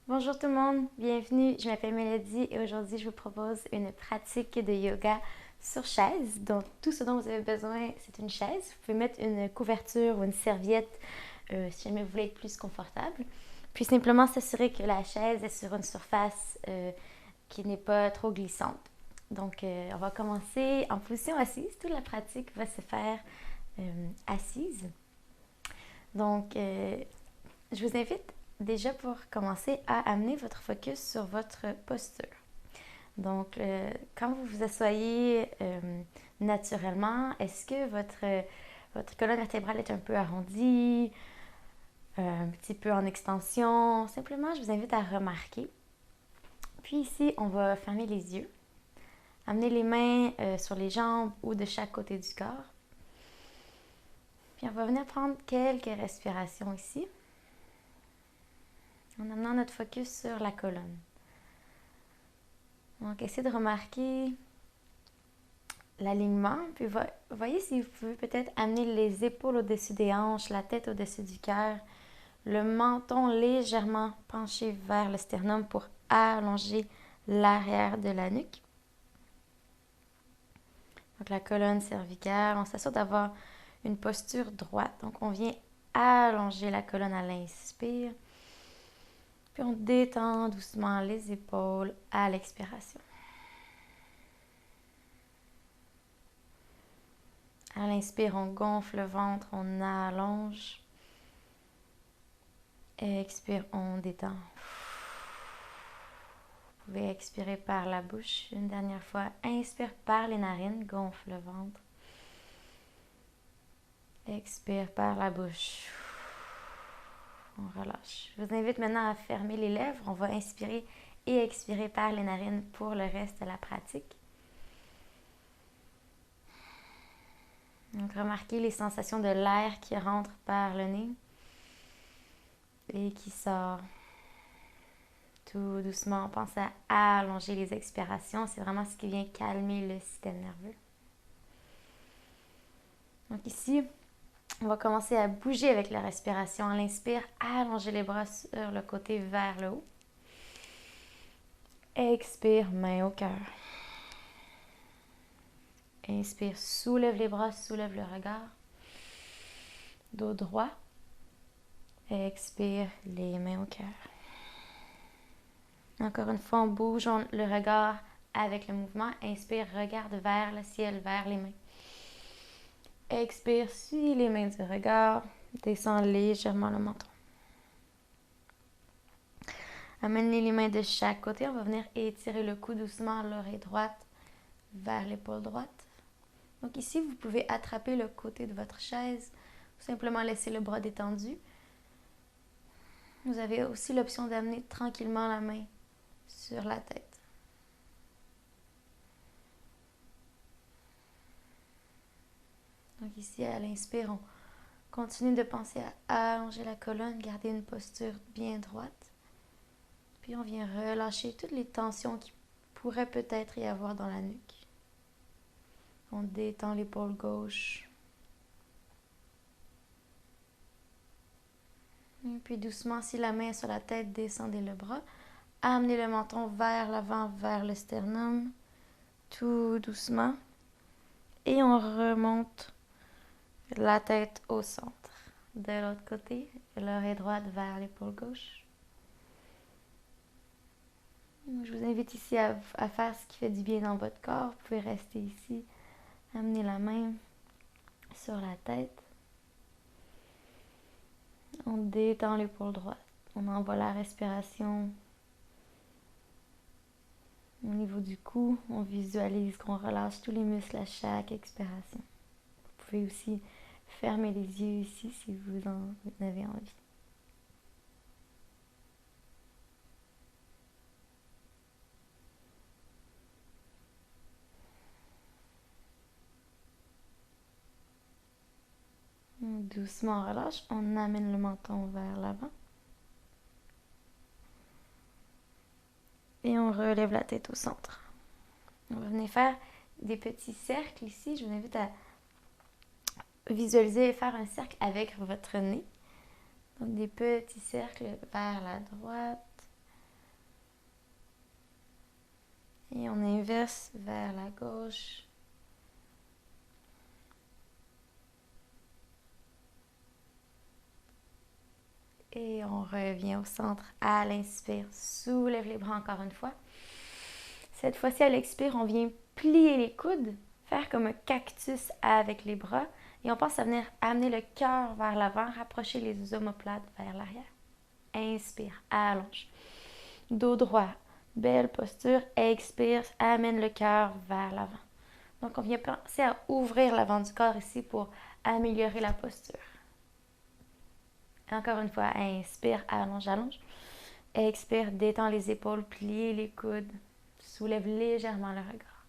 Bonjour tout le monde, bienvenue, je m'appelle Mélodie et aujourd'hui je vous propose une pratique de yoga sur chaise. Donc tout ce dont vous avez besoin, c'est une chaise. Vous pouvez mettre une couverture ou une serviette si jamais vous voulez être plus confortable. Puis simplement s'assurer que la chaise est sur une surface qui n'est pas trop glissante. Donc on va commencer en position assise. Toute la pratique va se faire assise. Donc je vous invite déjà pour commencer à amener votre focus sur votre posture. Donc, quand vous vous asseyez naturellement, est-ce que votre colonne vertébrale est un peu arrondie, un petit peu en extension? Simplement, je vous invite à remarquer. Puis ici, on va fermer les yeux, amener les mains sur les jambes ou de chaque côté du corps. Puis on va venir prendre quelques respirations ici, en amenant notre focus sur la colonne. Donc, essayez de remarquer l'alignement. Puis, voyez si vous pouvez peut-être amener les épaules au-dessus des hanches, la tête au-dessus du cœur, le menton légèrement penché vers le sternum pour allonger l'arrière de la nuque. Donc, la colonne cervicale, on s'assure d'avoir une posture droite. Donc, on vient allonger la colonne à l'inspire. Puis, on détend doucement les épaules à l'expiration. À l'inspire, on gonfle le ventre, on allonge. Expire, on détend. Vous pouvez expirer par la bouche une dernière fois. Inspire par les narines, gonfle le ventre. Expire par la bouche. On relâche. Je vous invite maintenant à fermer les lèvres. On va inspirer et expirer par les narines pour le reste de la pratique. Donc, remarquez les sensations de l'air qui rentre par le nez et qui sort tout doucement. Pensez à allonger les expirations. C'est vraiment ce qui vient calmer le système nerveux. Donc ici, on va commencer à bouger avec la respiration. À l'inspire, allonger les bras sur le côté vers le haut. Expire, main au cœur. Inspire, soulève les bras, soulève le regard. Dos droit. Expire, les mains au cœur. Encore une fois, on bouge le regard avec le mouvement. Inspire, regarde vers le ciel, vers les mains. Expire, suis les mains du regard. Descends légèrement le menton. Amenez les mains de chaque côté. On va venir étirer le cou doucement, l'oreille droite vers l'épaule droite. Donc ici, vous pouvez attraper le côté de votre chaise ou simplement laisser le bras détendu. Vous avez aussi l'option d'amener tranquillement la main sur la tête. Donc ici, à l'inspire, on continue de penser à allonger la colonne, garder une posture bien droite. Puis on vient relâcher toutes les tensions qui pourraient peut-être y avoir dans la nuque. On détend l'épaule gauche. Et puis doucement, si la main est sur la tête, descendez le bras. Amenez le menton vers l'avant, vers le sternum. Tout doucement. Et on remonte la tête au centre. De l'autre côté, l'oreille droite vers l'épaule gauche. Je vous invite ici à faire ce qui fait du bien dans votre corps. Vous pouvez rester ici. Amenez la main sur la tête. On détend l'épaule droite. On envoie la respiration au niveau du cou. On visualise qu'on relâche tous les muscles à chaque expiration. Vous pouvez aussi fermer les yeux ici si vous en avez envie. Doucement on relâche. On amène le menton vers l'avant. Et on relève la tête au centre. On va venir faire des petits cercles ici. Je vous invite à visualiser et faire un cercle avec votre nez. Donc des petits cercles vers la droite, Et on inverse vers la gauche. Et on revient au centre. À l'inspire, soulève les bras encore une fois. Cette fois-ci, à l'expire, on vient plier les coudes, faire comme un cactus avec les bras. Et on pense à venir amener le cœur vers l'avant, rapprocher les omoplates vers l'arrière. Inspire, allonge. Dos droit, belle posture. Expire, amène le cœur vers l'avant. Donc, on vient penser à ouvrir l'avant du corps ici pour améliorer la posture. Encore une fois, inspire, allonge, allonge. Expire, détends les épaules, plie les coudes. Soulève légèrement le regard.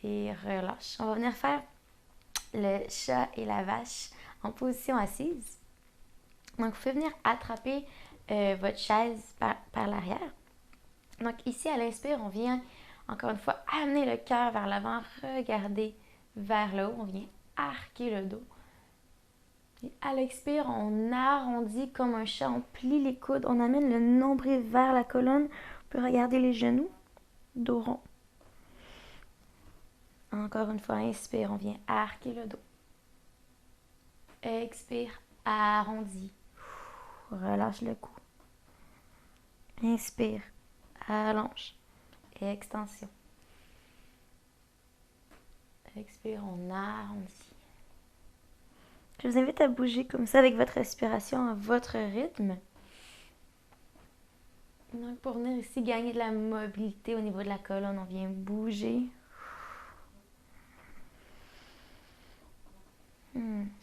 Et relâche. On va venir faire le chat et la vache en position assise. Donc, vous pouvez venir attraper votre chaise par l'arrière. Donc, ici, à l'inspire, on vient, encore une fois, amener le cœur vers l'avant, regarder vers le haut. On vient arquer le dos. Et à l'expire, on arrondit comme un chat, on plie les coudes, on amène le nombril vers la colonne. On peut regarder les genoux, dos rond. Encore une fois, inspire, on vient arquer le dos. Expire, arrondi. Relâche le cou. Inspire, allonge et extension. Expire, on arrondit. Je vous invite à bouger comme ça avec votre respiration à votre rythme. Donc pour venir ici gagner de la mobilité au niveau de la colonne, on vient bouger.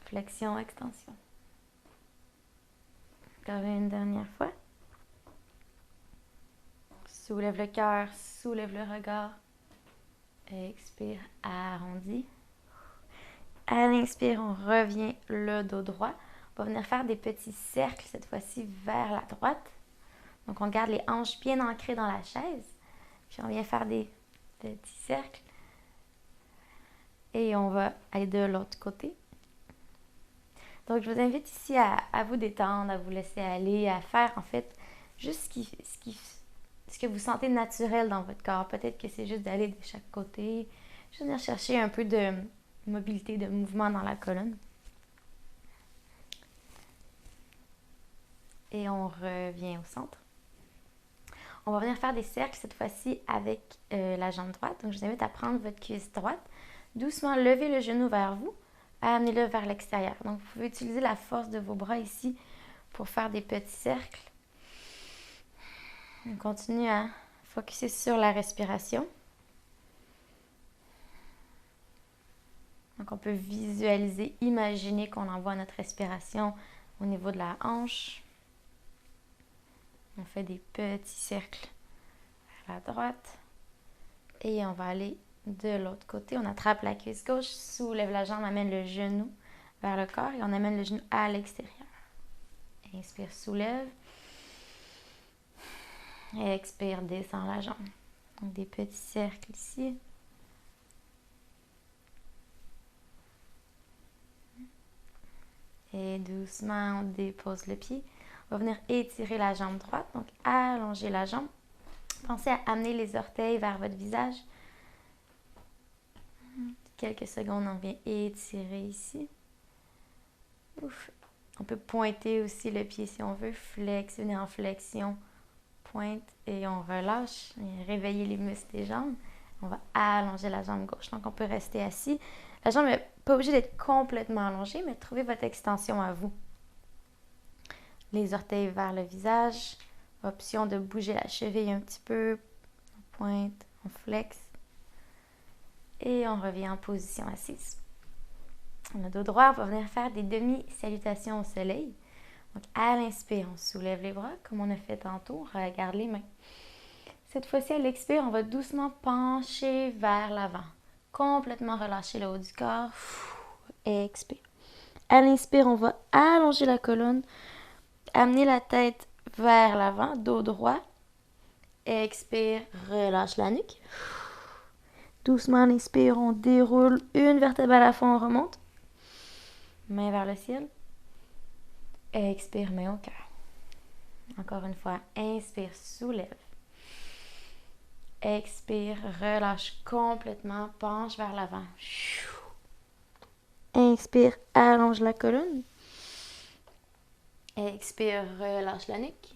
Flexion, extension. Encore une dernière fois. Soulève le cœur, soulève le regard. Expire, arrondi. À l'inspire, on revient le dos droit. On va venir faire des petits cercles, cette fois-ci vers la droite. Donc, on garde les hanches bien ancrées dans la chaise. Puis, on vient faire des petits cercles. Et on va aller de l'autre côté. Donc, je vous invite ici à vous détendre, à vous laisser aller, à faire, en fait, juste ce que vous sentez naturel dans votre corps. Peut-être que c'est juste d'aller de chaque côté. Juste venir chercher un peu de mobilité, de mouvement dans la colonne. Et on revient au centre. On va venir faire des cercles cette fois-ci avec la jambe droite. Donc, je vous invite à prendre votre cuisse droite. Doucement, levez le genou vers vous. Amenez-le vers l'extérieur. Donc, vous pouvez utiliser la force de vos bras ici pour faire des petits cercles. On continue à focuser sur la respiration. Donc, on peut visualiser, imaginer qu'on envoie notre respiration au niveau de la hanche. On fait des petits cercles vers la droite. Et on va aller de l'autre côté. On attrape la cuisse gauche, soulève la jambe, amène le genou vers le corps et on amène le genou à l'extérieur. Inspire, soulève. Et expire, descend la jambe. Donc, des petits cercles ici. Et doucement, on dépose le pied. On va venir étirer la jambe droite, donc allonger la jambe. Pensez à amener les orteils vers votre visage. Quelques secondes, on vient étirer ici. Ouf. On peut pointer aussi le pied si on veut. Flex, venir en flexion. Pointe et on relâche. Et réveiller les muscles des jambes. On va allonger la jambe gauche. Donc, on peut rester assis. La jambe n'est pas obligée d'être complètement allongée, mais trouvez votre extension à vous. Les orteils vers le visage. Option de bouger la cheville un petit peu. On pointe, on flex. Et on revient en position assise. Le dos droit, on va venir faire des demi-salutations au soleil. Donc, à l'inspire, on soulève les bras comme on a fait tantôt. On regarde les mains. Cette fois-ci, à l'expire, on va doucement pencher vers l'avant. Complètement relâcher le haut du corps. Expire. À l'inspire, on va allonger la colonne. Amener la tête vers l'avant, dos droit. Expire, relâche la nuque. Doucement, à l'inspire, on déroule une vertèbre à la fois, on remonte. Main vers le ciel. Expire, main au cœur. Encore une fois, inspire, soulève. Expire, relâche complètement, penche vers l'avant. Inspire, allonge la colonne. Expire, relâche la nuque.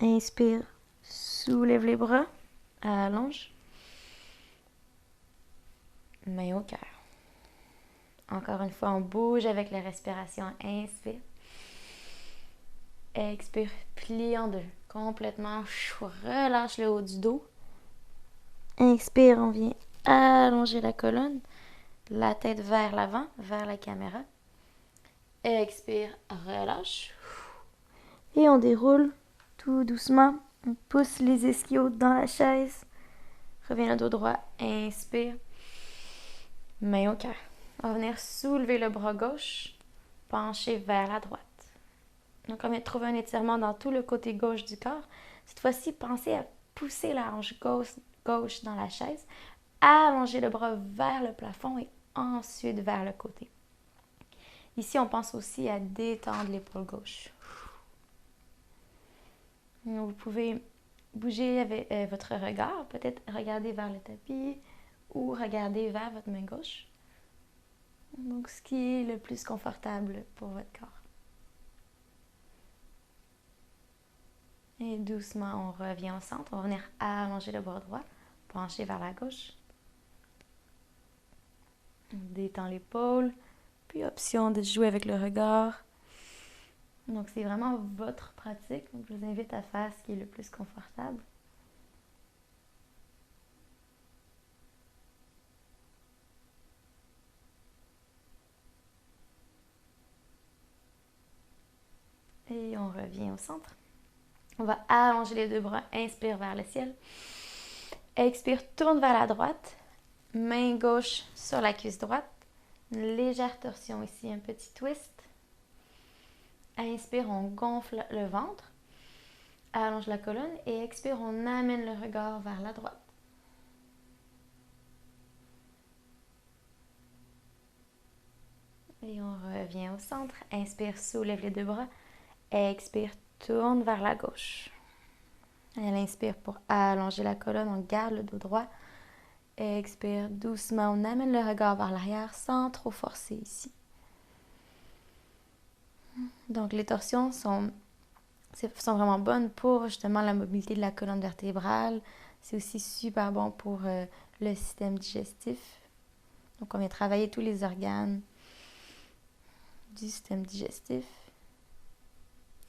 Inspire, soulève les bras, allonge. Main au cœur. Encore une fois, on bouge avec la respiration. Inspire. Expire, plie en deux. Complètement, relâche le haut du dos. Inspire, on vient allonger la colonne. La tête vers l'avant, vers la caméra. Expire, relâche. Et on déroule tout doucement. On pousse les ischios dans la chaise. Reviens le dos droit. Inspire. Main au cœur. On va venir soulever le bras gauche. Pencher vers la droite. Donc, on vient de trouver un étirement dans tout le côté gauche du corps. Cette fois-ci, pensez à pousser la hanche gauche dans la chaise. Allonger le bras vers le plafond et ensuite vers le côté. Ici, on pense aussi à détendre l'épaule gauche. Vous pouvez bouger avec votre regard, peut-être regarder vers le tapis ou regarder vers votre main gauche. Donc, ce qui est le plus confortable pour votre corps. Et doucement, on revient au centre. On va venir allonger le bras droit, pencher vers la gauche. On détend l'épaule. Puis option de jouer avec le regard. Donc, c'est vraiment votre pratique. Donc, je vous invite à faire ce qui est le plus confortable. Et on revient au centre. On va allonger les deux bras. Inspire vers le ciel. Expire, tourne vers la droite. Main gauche sur la cuisse droite. Une légère torsion ici, un petit twist. Inspire, on gonfle le ventre. Allonge la colonne. Et expire, on amène le regard vers la droite. Et on revient au centre. Inspire, soulève les deux bras. Expire, tourne vers la gauche. Elle inspire pour allonger la colonne. On garde le dos droit. Expire doucement. On amène le regard vers l'arrière sans trop forcer ici. Donc, les torsions sont vraiment bonnes pour justement la mobilité de la colonne vertébrale. C'est aussi super bon pour le système digestif. Donc, on vient travailler tous les organes du système digestif.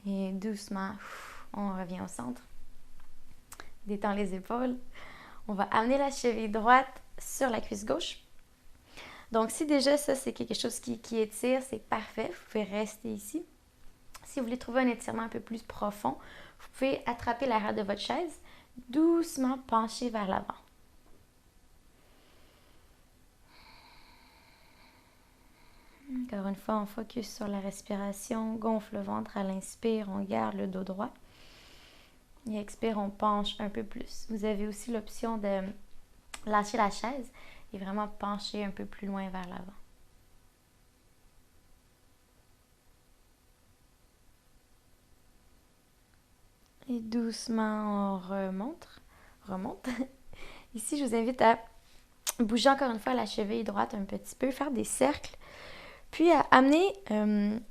Et doucement, on revient au centre. Détend les épaules. On va amener la cheville droite sur la cuisse gauche. Donc, si déjà ça, c'est quelque chose qui étire, c'est parfait. Vous pouvez rester ici. Si vous voulez trouver un étirement un peu plus profond, vous pouvez attraper l'arrière de votre chaise, doucement pencher vers l'avant. Encore une fois, on focus sur la respiration, gonfle le ventre à l'inspire, on garde le dos droit. Et expire, on penche un peu plus. Vous avez aussi l'option de lâcher la chaise et vraiment pencher un peu plus loin vers l'avant. Et doucement, on remonte. Ici, je vous invite à bouger encore une fois la cheville droite un petit peu, faire des cercles, puis à amener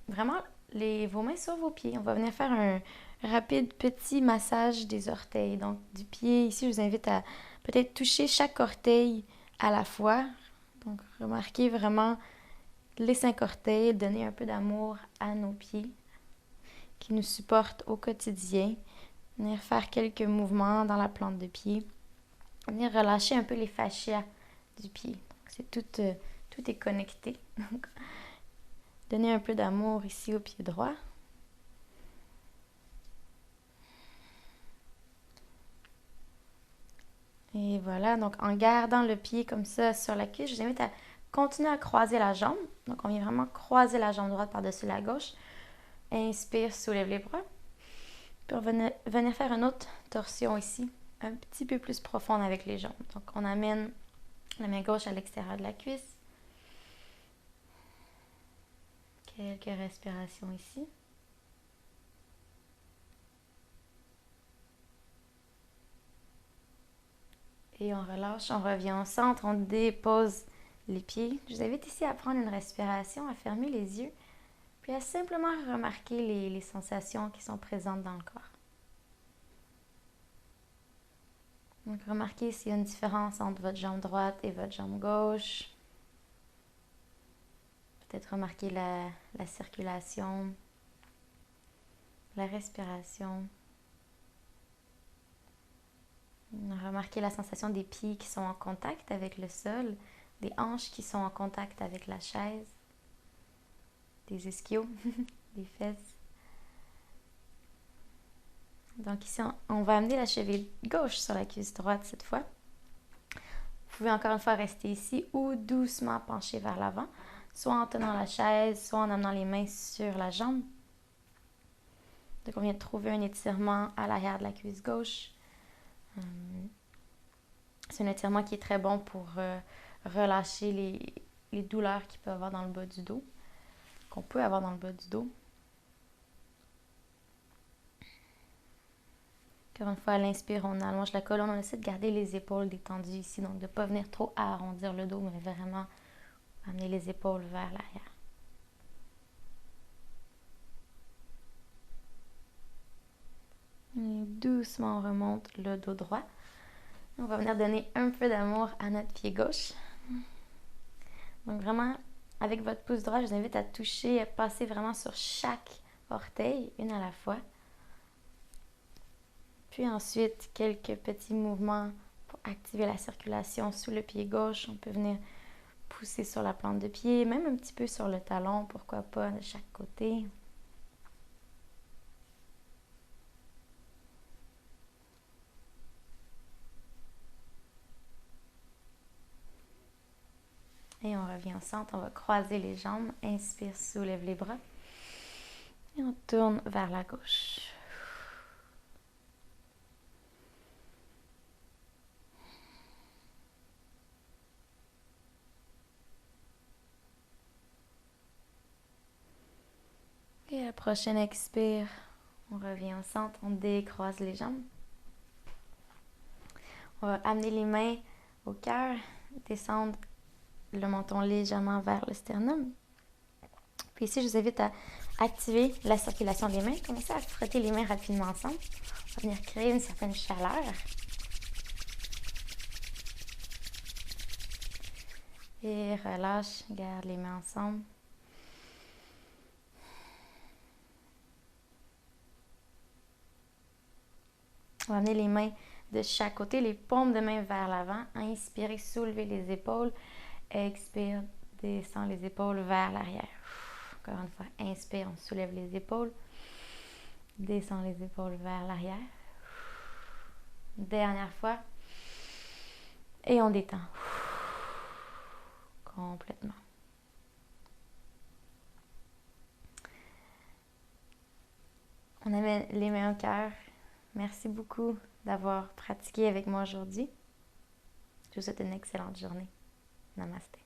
vraiment vos mains sur vos pieds. On va venir faire un rapide petit massage des orteils. Donc, du pied, ici, je vous invite à peut-être toucher chaque orteil à la fois. Donc, remarquez vraiment les 5 orteils, donner un peu d'amour à nos pieds qui nous supportent au quotidien. Venir faire quelques mouvements dans la plante de pied. Venir relâcher un peu les fascias du pied. C'est tout est connecté. Donner un peu d'amour ici au pied droit. Et voilà, donc en gardant le pied comme ça sur la cuisse, je vous invite à continuer à croiser la jambe. Donc on vient vraiment croiser la jambe droite par-dessus la gauche. Inspire, soulève les bras. Puis on va venir faire une autre torsion ici, un petit peu plus profonde avec les jambes. Donc on amène la main gauche à l'extérieur de la cuisse. Quelques respirations ici. « Et on relâche, on revient au centre, on dépose les pieds. Je vous invite ici à prendre une respiration, à fermer les yeux, puis à simplement remarquer les sensations qui sont présentes dans le corps. Donc, remarquez s'il y a une différence entre votre jambe droite et votre jambe gauche. Peut-être remarquer la circulation, la respiration. Remarquez la sensation des pieds qui sont en contact avec le sol, des hanches qui sont en contact avec la chaise, des ischios, des fesses. Donc ici, on va amener la cheville gauche sur la cuisse droite cette fois. Vous pouvez encore une fois rester ici ou doucement pencher vers l'avant, soit en tenant la chaise, soit en amenant les mains sur la jambe. Donc on vient de trouver un étirement à l'arrière de la cuisse gauche. C'est un étirement qui est très bon pour relâcher les douleurs qu'il peut avoir dans le bas du dos, qu'on peut avoir dans le bas du dos. Encore une fois, à l'inspire, on allonge la colonne, on essaie de garder les épaules détendues ici, donc de ne pas venir trop arrondir le dos, mais vraiment amener les épaules vers l'arrière. Et doucement, on remonte le dos droit. On va venir donner un peu d'amour à notre pied gauche. Donc vraiment, avec votre pouce droit, je vous invite à toucher, à passer vraiment sur chaque orteil, une à la fois. Puis ensuite, quelques petits mouvements pour activer la circulation sous le pied gauche. On peut venir pousser sur la plante de pied, même un petit peu sur le talon, pourquoi pas, de chaque côté. Et on revient au centre, on va croiser les jambes. Inspire, soulève les bras. Et on tourne vers la gauche. Et à la prochaine expire, on revient au centre, on décroise les jambes. On va amener les mains au cœur, descendre le menton légèrement vers le sternum. Puis ici, je vous invite à activer la circulation des mains. Commencez à frotter les mains rapidement ensemble. On va venir créer une certaine chaleur. Et relâche, garde les mains ensemble. On va amener les mains de chaque côté, les paumes de main vers l'avant. Inspirez, soulevez les épaules. Expire, descend les épaules vers l'arrière. Encore une fois, inspire, on soulève les épaules. Descend les épaules vers l'arrière. Dernière fois. Et on détend. Complètement. On amène les mains au cœur. Merci beaucoup d'avoir pratiqué avec moi aujourd'hui. Je vous souhaite une excellente journée. Namasté.